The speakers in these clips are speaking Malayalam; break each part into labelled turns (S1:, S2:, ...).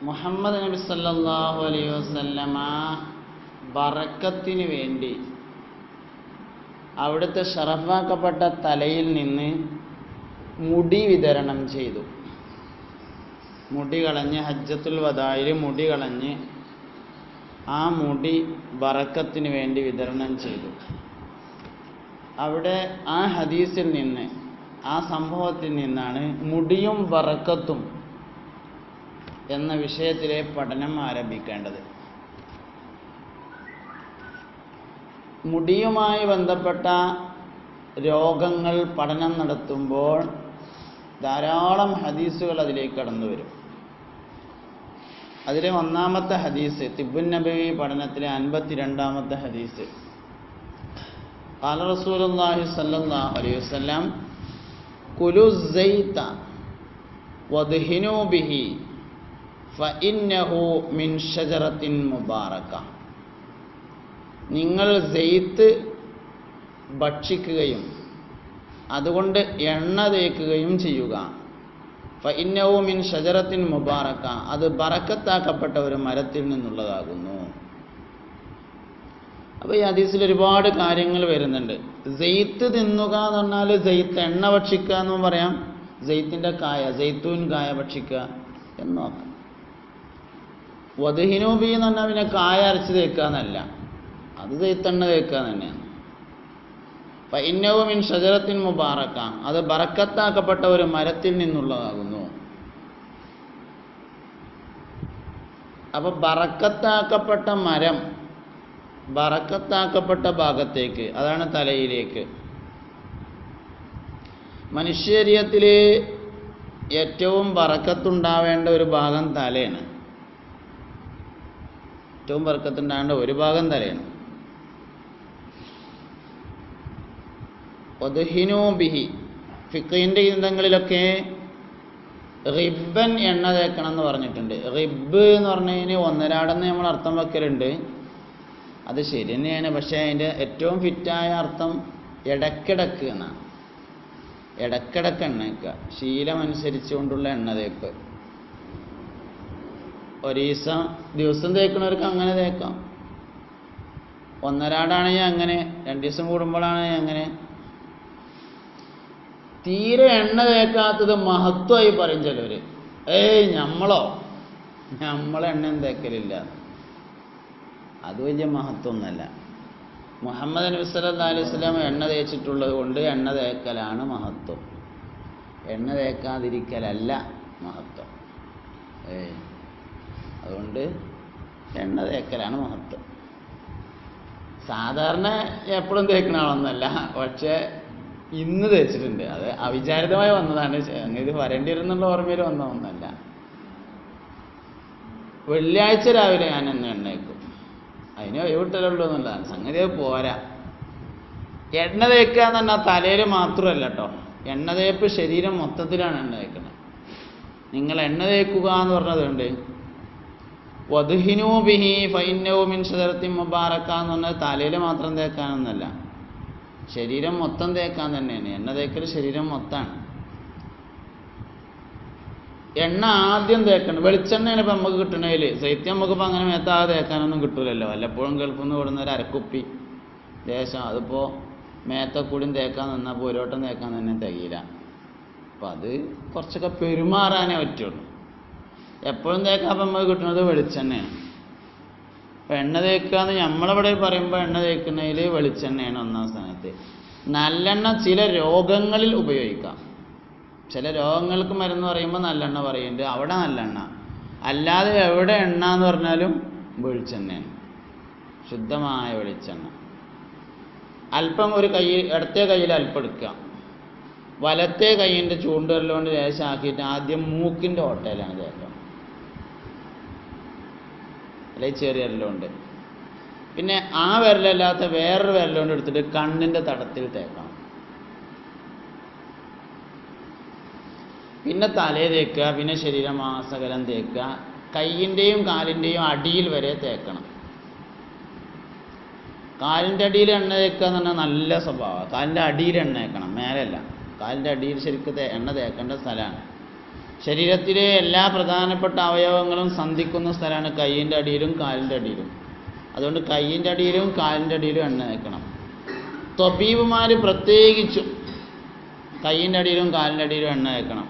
S1: മുഹമ്മദ് നബി സല്ലല്ലാഹു അലൈഹി വസല്ലമ ബറക്കത്തിന് വേണ്ടി അവിടുത്തെ ഷറഫാക്കപ്പെട്ട തലയിൽ നിന്ന് മുടി വിതരണം ചെയ്തു. മുടി കളഞ്ഞ് ഹജ്ജത്തുൽ വദായിൽ മുടി കളഞ്ഞ് ആ മുടി ബറക്കത്തിന് വേണ്ടി വിതരണം ചെയ്തു. അവിടെ ആ ഹദീസിൽ നിന്ന്, ആ സംഭവത്തിൽ നിന്നാണ് മുടിയും ബറക്കത്തും എന്ന വിഷയത്തിലെ പഠനം ആരംഭിക്കേണ്ടത്. മുടിയുമായി ബന്ധപ്പെട്ട രോഗങ്ങൾ പഠനം നടത്തുമ്പോൾ ധാരാളം ഹദീസുകൾ അതിലേക്ക് കടന്നു വരും. അതിലെ ഒന്നാമത്തെ ഹദീസ് തിബ്ബുൻ നബവി പഠനത്തിലെ 52-ാമത്തെ ഹദീസ്. ഖാല റസൂലുള്ളാഹി സ്വല്ലല്ലാഹു അലൈഹി വസല്ലം കുലു സൈത വദ്ഹിനു ബിഹി ഫഇന്നഹു മിൻ ഷജറത്തിൻ മുബാറക. നിങ്ങൾ സെയ്ത്ത് ഭക്ഷിക്കുകയും അതുകൊണ്ട് എണ്ണ തേക്കുകയും ചെയ്യുക. ഫഇന്നഹു മിൻ ഷജറത്തിൻ മുബാറക, അത് ബറക്കത്താക്കപ്പെട്ട ഒരു മരത്തിൽ നിന്നുള്ളതാകുന്നു. അപ്പോൾ ഈ ഹദീസിൽ ഒരുപാട് കാര്യങ്ങൾ വരുന്നുണ്ട്. സെയ്ത്ത് തിന്നുക എന്ന് പറഞ്ഞാൽ സെയ്ത്ത് എണ്ണ ഭക്ഷിക്കുക എന്നും പറയാം, സെയ്ത്തിൻ്റെ കായ, സെയ്ത്തൂൻ കായ ഭക്ഷിക്കുക എന്ന് നോക്കാം. വദ്ഹിനൂബി എന്ന് പറഞ്ഞാൽ പിന്നെ കായ അരച്ച് തേക്കുക എന്നല്ല, അത് സെയ്ത്തെണ്ണ തേക്കുക തന്നെയാണ്. ഫഇന്നഹു മിൻ ഷജറത്തിൻ മുബാറക, അത് ബറക്കത്താക്കപ്പെട്ട ഒരു മരത്തിൽ നിന്നുള്ളതാകുന്നു. അപ്പോൾ ബറക്കത്താക്കപ്പെട്ട മരം ബറക്കത്താക്കപ്പെട്ട ഭാഗത്തേക്ക്, അതാണ് തലയിലേക്ക്. മനുഷ്യശരീരത്തിൽ ഏറ്റവും ബറക്കത്തുണ്ടാവേണ്ട ഒരു ഭാഗം തലയാണ്. ഏറ്റവും ബറക്കത്തുണ്ടാവേണ്ട ഒരു ഭാഗം തലയാണ്. വദ്ഹിനൂ ബിഹി, ഫിഖിൻ്റെ ഗ്രന്ഥങ്ങളിലൊക്കെ റിബ്ബൻ എണ്ണ തേക്കണം എന്ന് പറഞ്ഞിട്ടുണ്ട്. റിബ് എന്ന് പറഞ്ഞതിന് ഒന്നരാടെന്ന് നമ്മൾ അർത്ഥം വെക്കലുണ്ട്, അത് ശരി തന്നെയാണ്. പക്ഷേ അതിൻ്റെ ഏറ്റവും ഫിറ്റായ അർത്ഥം ഇടക്കിടക്ക് എന്നാണ്. ഇടക്കിടക്ക് എണ്ണ തേക്കുക, ശീലമനുസരിച്ചുകൊണ്ടുള്ള എണ്ണ തേക്ക്. ദിവസം തേക്കുന്നവർക്ക് അങ്ങനെ തേക്കാം. ഒന്നരാടാണെങ്കിൽ അങ്ങനെ, 2 ദിവസം കൂടുമ്പോഴാണെങ്കിൽ അങ്ങനെ. തീരെ എണ്ണ തേക്കാത്തത് മഹത്വമായി പറയും ചിലവർ. നമ്മളെണ്ണ തേക്കലില്ല, അത് വലിയ മഹത്വമൊന്നുമല്ല. മുഹമ്മദ് നബി സല്ലല്ലാഹു അലൈഹി വസല്ലം എണ്ണ തേച്ചിട്ടുള്ളത് കൊണ്ട് എണ്ണ തേക്കലാണ് മഹത്വം, എണ്ണ തേക്കാതിരിക്കലല്ല മഹത്വം. അതുകൊണ്ട് എണ്ണ തേക്കലാണ് മഹത്വം. സാധാരണ എപ്പോഴും തേക്കുന്ന ആളൊന്നുമല്ല, പക്ഷേ ഇന്ന് തേച്ചിട്ടുണ്ട്. അത് അവിചാരിതമായി വന്നതാണ്, ഇത് വരേണ്ടി വരുന്നുള്ള ഓർമ്മയിൽ വന്ന ഒന്നല്ല. വെള്ളിയാഴ്ച രാവിലെ ഞാൻ എണ്ണ തേക്കും, അതിന് ഒഴിവിട്ടലുള്ളൂ എന്നുള്ളതാണ് സംഗതി. അത് പോരാ. എണ്ണ തേക്കുക എന്ന് പറഞ്ഞാൽ തലയിൽ മാത്രമല്ല കേട്ടോ, എണ്ണ തേപ്പ് ശരീരം മൊത്തത്തിലാണ് എണ്ണ തേക്കുന്നത്. നിങ്ങൾ എണ്ണ തേക്കുക എന്ന് പറഞ്ഞതുകൊണ്ട് വദ്ഹിനൂ ബിഹി ഫഇന്നഹു മിൻ ഷജറത്തിൻ മുബാറക എന്ന് പറഞ്ഞാൽ തലയിൽ മാത്രം തേക്കാനൊന്നല്ല, ശരീരം മൊത്തം തേക്കാൻ തന്നെയാണ്. എണ്ണ തേക്കൽ ശരീരം മൊത്തമാണ്. എണ്ണ ആദ്യം തേക്കണം. വെളിച്ചെണ്ണയാണ് ഇപ്പം നമുക്ക് കിട്ടണതിൽ. സൈത്യം നമുക്കിപ്പോൾ അങ്ങനെ മേത്താതെ തേക്കാനൊന്നും കിട്ടൂലല്ലോ. വല്ലപ്പോഴും ഗൾഫിൽ നിന്ന് കൊടുന്ന ഒരു അരക്കുപ്പി ദേശം, അതിപ്പോൾ മേത്തക്കൂടിയും തേക്കാൻ നിന്നാൽ പോരോട്ടം തേക്കാൻ തന്നെ തികയില്ല. അപ്പം അത് കുറച്ചൊക്കെ പെരുമാറാനേ പറ്റുള്ളൂ. എപ്പോഴും തേക്കാൻ അപ്പം നമുക്ക് കിട്ടുന്നത് വെളിച്ചെണ്ണയാണ്. അപ്പം എണ്ണ തേക്കുക എന്ന് നമ്മളിവിടെ പറയുമ്പോൾ എണ്ണ തേക്കുന്നതിൽ വെളിച്ചെണ്ണയാണ് ഒന്നാം സ്ഥാനത്ത്. നല്ലെണ്ണ ചില രോഗങ്ങളിൽ ഉപയോഗിക്കാം. ചില രോഗങ്ങൾക്ക് മരുന്ന് പറയുമ്പോൾ നല്ലെണ്ണ പറയുന്നുണ്ട്, അവിടെ നല്ലെണ്ണ. അല്ലാതെ എവിടെ എണ്ണ എന്ന് പറഞ്ഞാലും വെളിച്ചെണ്ണയാണ്, ശുദ്ധമായ വെളിച്ചെണ്ണ. അല്പം ഒരു കൈ, ഇടത്തെ കയ്യിൽ അല്പം എടുക്കുക, വലത്തെ കൈയിൻ്റെ ചൂണ്ടുവിരലുകൊണ്ട് ലേശാക്കിയിട്ട് ആദ്യം മൂക്കിൻ്റെ ഓട്ടയിലാണ് തേക്കുക, അല്ലെങ്കിൽ ചെറിയ വിരലുകൊണ്ട്. പിന്നെ ആ വിരലല്ലാത്ത വേറൊരു വിരലുകൊണ്ട് എടുത്തിട്ട് കണ്ണിൻ്റെ തടത്തിൽ തേക്കണം. പിന്നെ തലയിൽ തേക്കുക, പിന്നെ ശരീരമാസകലം തേക്കുക, കൈയിൻ്റെയും കാലിൻ്റെയും അടിയിൽ വരെ തേക്കണം. കാലിൻ്റെ അടിയിൽ എണ്ണ തേക്കുക എന്ന് പറഞ്ഞാൽ നല്ല സ്വഭാവമാണ്. കാലിൻ്റെ അടിയിൽ എണ്ണ തേക്കണം, മേലല്ല. കാലിൻ്റെ അടിയിൽ ശരിക്കും എണ്ണ തേക്കേണ്ട സ്ഥലമാണ്. ശരീരത്തിലെ എല്ലാ പ്രധാനപ്പെട്ട അവയവങ്ങളും സന്ധിക്കുന്ന സ്ഥലമാണ് കൈയിൻ്റെ അടിയിലും കാലിൻ്റെ അടിയിലും. അതുകൊണ്ട് കൈയിൻ്റെ അടിയിലും കാലിൻ്റെ അടിയിലും എണ്ണ തേക്കണം. ത്വബീബുമാർ പ്രത്യേകിച്ചും കൈയിൻ്റെ അടിയിലും കാലിൻ്റെ അടിയിലും എണ്ണ തേക്കണം.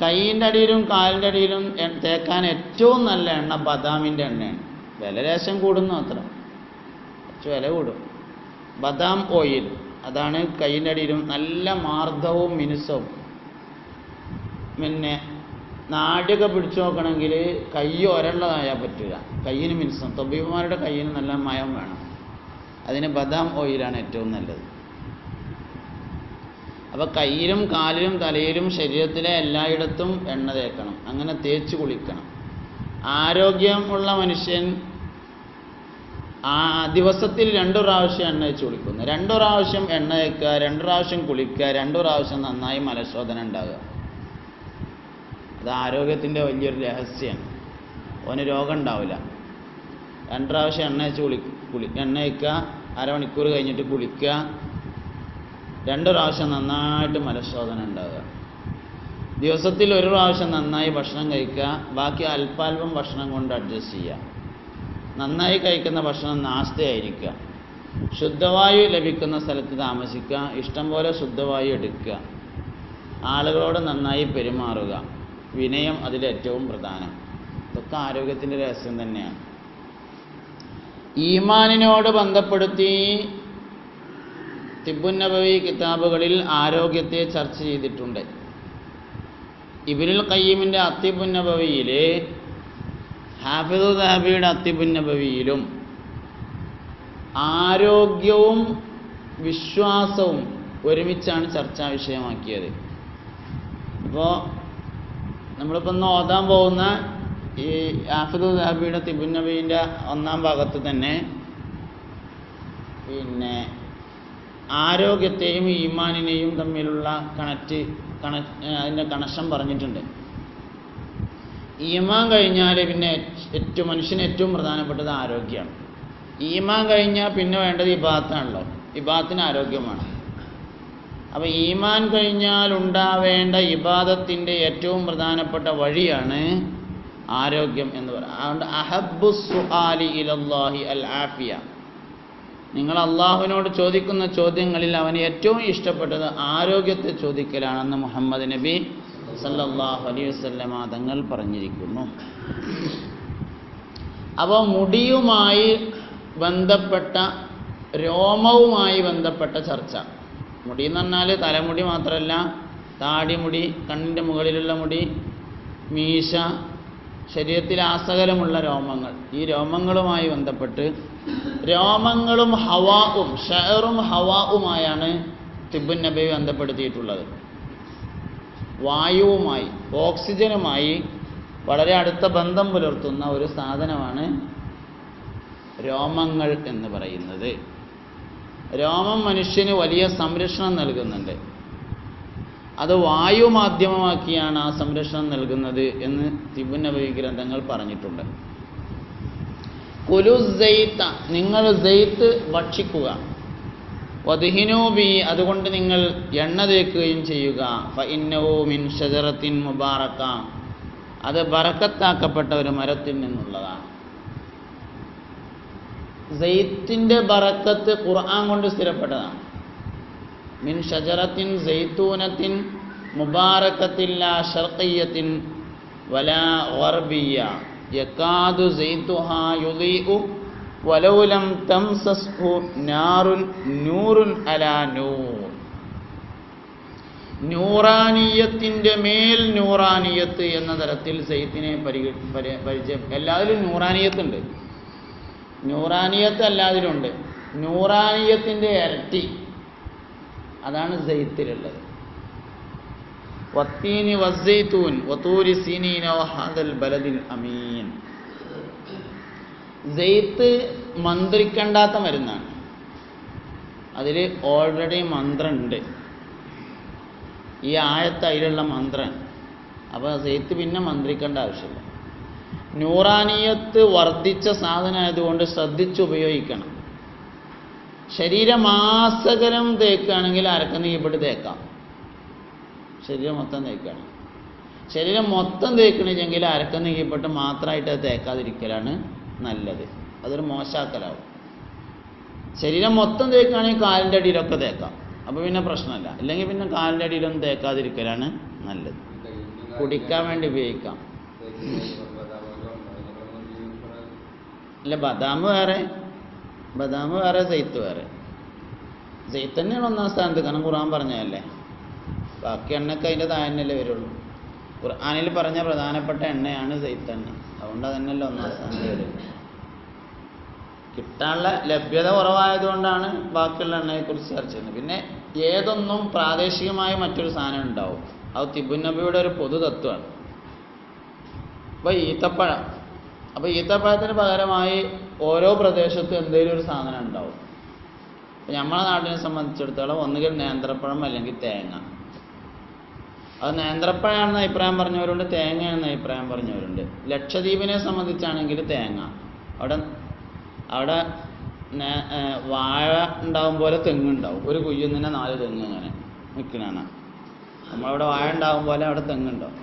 S1: കൈയിൻ്റെ അടിയിലും കാലിൻ്റെ അടിയിലും തേക്കാൻ ഏറ്റവും നല്ല എണ്ണ ബദാമിൻ്റെ എണ്ണയാണ്. വില ലേശം കൂടുന്നു അത്ര, കുറച്ച് വില കൂടും. ബദാം ഓയിൽ അതാണ് കൈയിൻ്റെ അടിയിലും നല്ല മാർദ്ദവും മിനുസവും. പിന്നെ നാടിയൊക്കെ പിടിച്ചു നോക്കണമെങ്കിൽ കൈ ഒരള്ളതായാൽ പറ്റില്ല, കയ്യിന് മിനുസം. തൊബീബുമാരുടെ കയ്യിന് നല്ല മയം വേണം, അതിന് ബദാം ഓയിലാണ് ഏറ്റവും നല്ലത്. അപ്പോൾ കയ്യിലും കാലിലും തലയിലും ശരീരത്തിലെ എല്ലായിടത്തും എണ്ണ തേക്കണം. അങ്ങനെ തേച്ച് കുളിക്കണം. ആരോഗ്യമുള്ള മനുഷ്യൻ ദിവസത്തിൽ 2 പ്രാവശ്യം എണ്ണ തേച്ച് കുളിക്കുന്നു. 2 പ്രാവശ്യം എണ്ണ തേക്കുക, 2 പ്രാവശ്യം കുളിക്കുക, 2 പ്രാവശ്യം നന്നായി മലശോധന ഉണ്ടാകുക. അത് ആരോഗ്യത്തിൻ്റെ വലിയൊരു രഹസ്യമാണ്. ഓന് രോഗം ഉണ്ടാവില്ല. 2 പ്രാവശ്യം എണ്ണ തേച്ച് എണ്ണ തേക്കുക, അരമണിക്കൂർ കഴിഞ്ഞിട്ട് കുളിക്കുക, 2 പ്രാവശ്യം നന്നായിട്ട് മലശോധന ഉണ്ടാകുക. ദിവസത്തിൽ 1 പ്രാവശ്യം നന്നായി ഭക്ഷണം കഴിക്കുക, ബാക്കി അല്പാൽപം ഭക്ഷണം കൊണ്ട് അഡ്ജസ്റ്റ് ചെയ്യുക. നന്നായി കഴിക്കുന്ന ഭക്ഷണം നാസ്തയായിരിക്കുക. ശുദ്ധവായു ലഭിക്കുന്ന സ്ഥലത്ത് താമസിക്കുക. ഇഷ്ടം പോലെ ശുദ്ധവായു എടുക്കുക. ആളുകളോട് നന്നായി പെരുമാറുക. വിനയം അതിലേറ്റവും പ്രധാനം. ഇതൊക്കെ ആരോഗ്യത്തിൻ്റെ രഹസ്യം തന്നെയാണ്. ഈമാനിനോട് ബന്ധപ്പെടുത്തി തിബ്ബുൻ നബവി കിതാബുകളിൽ ആരോഗ്യത്തെ ചർച്ച ചെയ്തിട്ടുണ്ട്. ഇബ്നുൽ ഖയ്യിമിൻ്റെ അത്തിബുൻ നബവിയിൽ, ഹാഫിദു ദഹബിയുടെ അത്തിബുൻ നബവിയിലും ആരോഗ്യവും വിശ്വാസവും ഒരുമിച്ചാണ് ചർച്ചാ വിഷയമാക്കിയത്. അപ്പോൾ നമ്മളിപ്പോൾ ഇന്ന് ഓതാൻ പോകുന്ന ഈ ഹാഫിദു ദഹബിയുടെ തിബ്ബുൻ നബവിൻ്റെ 1-ാം ഭാഗത്ത് തന്നെ പിന്നെ ആരോഗ്യത്തെയും ഈമാനിനെയും തമ്മിലുള്ള അതിൻ്റെ കണക്ഷൻ പറഞ്ഞിട്ടുണ്ട്. ഈമാൻ കഴിഞ്ഞാൽ പിന്നെ മനുഷ്യന് ഏറ്റവും പ്രധാനപ്പെട്ടത് ആരോഗ്യമാണ്. ഈമാൻ കഴിഞ്ഞാൽ പിന്നെ വേണ്ടത് ഇബാദത്താണല്ലോ. ഇബാദത്തിന് ആരോഗ്യമാണ്. അപ്പോൾ ഈമാൻ കഴിഞ്ഞാൽ ഉണ്ടാവേണ്ട ഇബാദത്തിൻ്റെ ഏറ്റവും പ്രധാനപ്പെട്ട വഴിയാണ് ആരോഗ്യം എന്ന് പറയുന്നത്. അതുകൊണ്ട് അഹബ്ബു സുആലി ഇലല്ലാഹി അൽ ആഫിയ. നിങ്ങൾ അള്ളാഹുവിനോട് ചോദിക്കുന്ന ചോദ്യങ്ങളിൽ അവന് ഏറ്റവും ഇഷ്ടപ്പെട്ടത് ആരോഗ്യത്തെ ചോദിക്കലാണെന്ന് മുഹമ്മദ് നബി സല്ലല്ലാഹു അലൈഹി വസല്ലമ തങ്ങൾ പറഞ്ഞിരിക്കുന്നു. അപ്പോൾ മുടിയുമായി ബന്ധപ്പെട്ട, രോമവുമായി ബന്ധപ്പെട്ട ചർച്ച. മുടി എന്ന് പറഞ്ഞാൽ തലമുടി മാത്രമല്ല, താടിമുടി, കണ്ണിൻ്റെ മുകളിലുള്ള മുടി, മീശ, ശരീരത്തിൽ ആസകലമുള്ള രോമങ്ങൾ. ഈ രോമങ്ങളുമായി ബന്ധപ്പെട്ട് രോമങ്ങളും ഹവാവും, ഷഅറും ഹവാവുമായാണ് തിബ്ബുൻ നബവി ബന്ധപ്പെടുത്തിയിട്ടുള്ളത്. വായുവുമായി, ഓക്സിജനുമായി വളരെ അടുത്ത ബന്ധം പുലർത്തുന്ന ഒരു സാധനമാണ് രോമങ്ങൾ എന്ന് പറയുന്നത്. രോമം മനുഷ്യന് വലിയ സംരക്ഷണം നൽകുന്നുണ്ട്. അത് വായു മാധ്യമമാക്കിയാണ് ആ സംരക്ഷണം നൽകുന്നത് എന്ന് തിബ്ബുൻ നബവി ഗ്രന്ഥങ്ങൾ പറഞ്ഞിട്ടുണ്ട്. കുലു സൈത്ത, നിങ്ങൾ സൈത്ത് ഭക്ഷിക്കുക. വദ്ഹിനൂ ബി, അതുകൊണ്ട് നിങ്ങൾ എണ്ണ തേക്കുകയും ചെയ്യുക. ഫഇന്നഹു മിൻ ഷജറത്തിൻ മുബാറക, അത് ബറക്കത്താക്കപ്പെട്ട ഒരു മരത്തിൽ നിന്നുള്ളതാണ്. സൈത്തിൻ്റെ ബറക്കത്ത് ഖുർആൻ കൊണ്ട് സ്ഥിരപ്പെട്ടതാണ്. മിൻ ഷജറത്തിൻ സൈത്തൂനത്തിൻ മുബാറക്കത്തിൻ ലാ ശർഖിയ്യത്തിൻ വലാ ഗർബിയ്യ യകാദു സൈത്തുഹാ യുളീഉ വലൗ ലം തംസസ്ഹു നാറുൻ നൂറുൻ അലാ നൂർ. നൂറാനിയത്തിൻ്റെ മേൽ നൂറാനിയത്ത് എന്ന തരത്തിൽ സൈത്തിനെ പരിചയം. എല്ലാത്തിലും നൂറാനിയത്തുണ്ട്, നൂറാനിയത്ത് എല്ലാത്തിലുണ്ട്. നൂറാനിയത്തിൻ്റെ ഇരട്ടി അതാണ് സൈത്തിലുള്ളത്. വത്തീനി വസ്സൈത്തൂൻ വതൂരി സീനീന വഹാദൽ ബലദിൽ അമീൻ. സൈത്ത് മന്ത്രിക്കണ്ടാത്ത മരുന്നാണ്. അതിൽ ഓൾറെഡി മന്ത്രമുണ്ട്. ഈ ആയത്ത് അതിലുള്ള മന്ത്രമാണ്. അപ്പോൾ സൈത്ത് പിന്നെ മന്ത്രിക്കേണ്ട ആവശ്യമില്ല. നൂറാനിയത്ത് വർദ്ധിച്ച സാധനമായതുകൊണ്ട് ശ്രദ്ധിച്ച് ഉപയോഗിക്കണം. ശരീരമാസകലം തേക്കുകയാണെങ്കിൽ അരക്കുന്ന കീഴ്പ്പെട്ട് തേക്കാം, ശരീരം മൊത്തം തേക്കുകയാണ്. ശരീരം മൊത്തം തേക്കണില്ലെങ്കിൽ അരക്കം നീക്കപ്പെട്ട് മാത്രമായിട്ട് അത് തേക്കാതിരിക്കലാണ് നല്ലത്. അതൊരു മോശാക്കലാവും. ശരീരം മൊത്തം തേക്കുകയാണെങ്കിൽ കാലിൻ്റെ അടിയിലൊക്കെ തേക്കാം, അപ്പോൾ പിന്നെ പ്രശ്നമല്ല. അല്ലെങ്കിൽ പിന്നെ കാലിൻ്റെ അടിയിലൊന്നും തേക്കാതിരിക്കലാണ് നല്ലത്. കുടിക്കാൻ വേണ്ടി ഉപയോഗിക്കാം. അല്ല, ബദാം വേറെ സെയ്ത്ത് വേറെ. സെയ്ത്ത് തന്നെയാണ് ഒന്നാം സ്ഥാനത്ത്, കാരണം ഖുർആൻ പറഞ്ഞതല്ലേ. ബാക്കി എണ്ണയൊക്കെ അതിൻ്റെ താഴെയല്ലേ വരുള്ളൂ. ഖുർആനിൽ പറഞ്ഞ പ്രധാനപ്പെട്ട എണ്ണയാണ് സെയ്ത്ത് എണ്ണ. അതുകൊണ്ട് അതന്നെയല്ലേ ഒന്നാം സ്ഥാനത്ത് വരും. കിട്ടാനുള്ള ലഭ്യത കുറവായതുകൊണ്ടാണ് ബാക്കിയുള്ള എണ്ണയെക്കുറിച്ച് ചർച്ച ചെയ്യുന്നത്. പിന്നെ ഏതൊന്നും പ്രാദേശികമായ മറ്റൊരു സാധനം ഉണ്ടാവും. അത് തിബുൻ നബിയുടെ ഒരു പൊതു തത്വമാണ്. അപ്പോൾ ഈത്തപ്പഴം, അപ്പോൾ ഈത്തപ്പഴത്തിന് പകരമായി ഓരോ പ്രദേശത്തും എന്തെങ്കിലും ഒരു സാധനം ഉണ്ടാവും. അപ്പോൾ നമ്മളെ നാട്ടിനെ സംബന്ധിച്ചിടത്തോളം ഒന്നുകിൽ നേന്ത്രപ്പഴം അല്ലെങ്കിൽ തേങ്ങ. അത് നേന്ത്രപ്പഴമാണെന്ന് അഭിപ്രായം പറഞ്ഞവരുണ്ട്, തേങ്ങയാണെന്ന് അഭിപ്രായം പറഞ്ഞവരുണ്ട്. ലക്ഷദ്വീപിനെ സംബന്ധിച്ചാണെങ്കിൽ തേങ്ങ. അവിടെ വാഴ ഉണ്ടാവും പോലെ തെങ്ങുണ്ടാവും. ഒരു കുയ്യുന്നതിനെ 4 തെങ്ങ് അങ്ങനെ നിൽക്കണതാണ്. നമ്മളവിടെ വാഴ ഉണ്ടാവും പോലെ അവിടെ തെങ്ങുണ്ടാവും.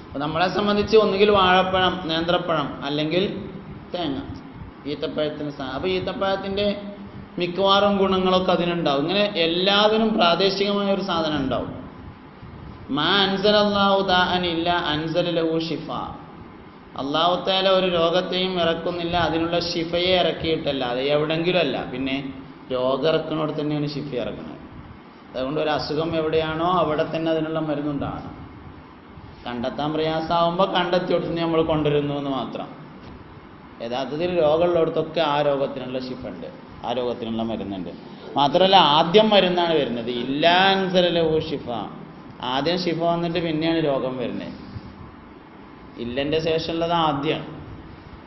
S1: അപ്പോൾ നമ്മളെ സംബന്ധിച്ച് ഒന്നുകിൽ വാഴപ്പഴം, നേന്ത്രപ്പഴം അല്ലെങ്കിൽ തേങ്ങ. ഈത്തപ്പഴത്തിന് അപ്പോൾ ഈത്തപ്പഴത്തിൻ്റെ മിക്കവാറും ഗുണങ്ങളൊക്കെ അതിനുണ്ടാവും. ഇങ്ങനെ എല്ലാത്തിനും പ്രാദേശികമായ ഒരു സാധനം ഉണ്ടാവും. മാ അൻസലല്ലാഹു ദാഅൻ ഇല്ല അൻസല ലഹു ഷിഫ. അല്ലാഹു തആല ഒരു രോഗത്തെയും ഇറക്കുന്നില്ല അതിനുള്ള ഷിഫയെ ഇറക്കിയിട്ടല്ല. അത് എവിടെങ്കിലും അല്ല. പിന്നെ രോഗം ഇറക്കുന്നിടത്ത് തന്നെയാണ് ഷിഫ ഇറക്കുന്നത്. അതുകൊണ്ട് ഒരു അസുഖം എവിടെയാണോ അവിടെ തന്നെ അതിനുള്ള മരുന്നുണ്ടാണ്. കണ്ടെത്താൻ പ്രയാസമാകുമ്പോൾ കണ്ടെത്തിയോടത്ത് നമ്മൾ കൊണ്ടുവരുന്നു എന്ന് മാത്രം. യഥാർത്ഥത്തിൽ രോഗമുള്ളിടത്തൊക്കെ ആ രോഗത്തിനുള്ള ഷിഫ ഉണ്ട്, ആ രോഗത്തിനുള്ള മരുന്നുണ്ട്. മാത്രമല്ല ആദ്യം മരുന്നാണ് വരുന്നത്. ഇല്ലാ അൻസല ലഹു ഷിഫ. ആദ്യം ഷിഫ വന്നിട്ട് പിന്നെയാണ് രോഗം വരുന്നത്. ഇല്ലൻ്റെ ശേഷമുള്ളത് ആദ്യമാണ്.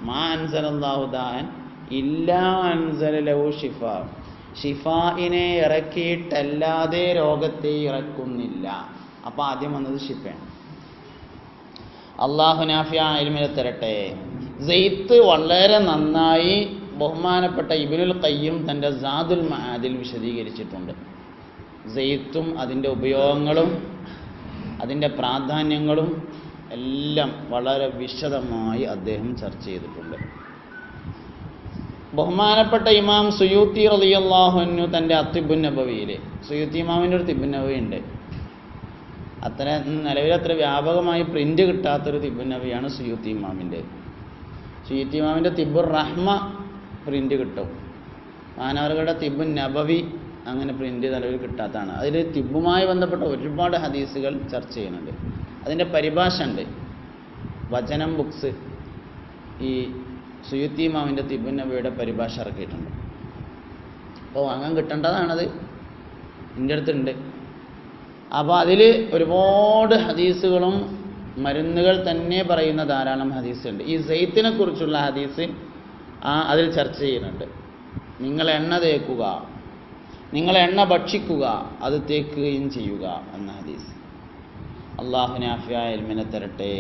S1: മാ അൻസലല്ലാഹു ദാഅൻ ഇല്ലാ അൻസല ലഹു ഷിഫ. ഷിഫായിനെ ഇറക്കിയിട്ടല്ലാതെ രോഗത്തെ ഇറക്കുന്നില്ല. അപ്പോൾ ആദ്യം വന്നത് ഷിഫയാണ്. അള്ളാഹു നാഫിയ ഇൽമിനെ തരട്ടെ. സെയ്ത്ത് വളരെ നന്നായി ബഹുമാനപ്പെട്ട ഇബ്നുൽ ഖയ്യിം തൻ്റെ സാദുൽ മആദിൽ വിശദീകരിച്ചിട്ടുണ്ട്. സെയ്ത്തും അതിൻ്റെ ഉപയോഗങ്ങളും അതിൻ്റെ പ്രാധാന്യങ്ങളും എല്ലാം വളരെ വിശദമായി അദ്ദേഹം ചർച്ച ചെയ്തിട്ടുണ്ട്. ബഹുമാനപ്പെട്ട ഇമാം സുയൂത്തി റളിയല്ലാഹു അൻഹു തൻ്റെ അത്തിബുൻ നബവിയിൽ, സുയൂത്തി ഇമാമിൻ്റെ ഒരു തിബുൻ നബവി ഉണ്ട്. നിലവിലത്ര വ്യാപകമായി പ്രിൻ്റ് കിട്ടാത്തൊരു തിബുൻ നബവിയാണ് സുയൂത്തി ഇമാമിൻ്റെ. സുയൂത്തി ഇമാമിൻ്റെ തിബുർ റഹ്മ പ്രിൻ്റ് കിട്ടും. മാനവരുടെ തിബുൻ നബവി അങ്ങനെ പ്രിൻ്റ് നിലവിൽ കിട്ടാത്തതാണ്. അതിൽ തിബുമായി ബന്ധപ്പെട്ട ഒരുപാട് ഹദീസുകൾ ചർച്ച ചെയ്യുന്നുണ്ട്. അതിൻ്റെ പരിഭാഷ ഉണ്ട്. വചനം ബുക്സ് ഈ സുയൂത്തി ഇമാമിൻ്റെ തിബുൻ നബവിയുടെ പരിഭാഷ ഇറക്കിയിട്ടുണ്ട്. അപ്പോൾ വാങ്ങാൻ കിട്ടേണ്ടതാണത്. എൻ്റെ അടുത്തുണ്ട്. അപ്പോൾ അതിൽ ഒരുപാട് ഹദീസുകളും മരുന്നുകൾ തന്നെ പറയുന്ന ധാരാളം ഹദീസുണ്ട്. ഈ സെയ്ത്തിനെ കുറിച്ചുള്ള ഹദീസ് അതിൽ ചർച്ച ചെയ്യുന്നുണ്ട്. നിങ്ങൾ എണ്ണ തേക്കുക, നിങ്ങൾ എണ്ണ ഭക്ഷിക്കുക, അത് തേക്കുകയും ചെയ്യുക എന്ന ഹദീസ്. അല്ലാഹു നാഫിയ ഇൽമിനെ തരട്ടെ.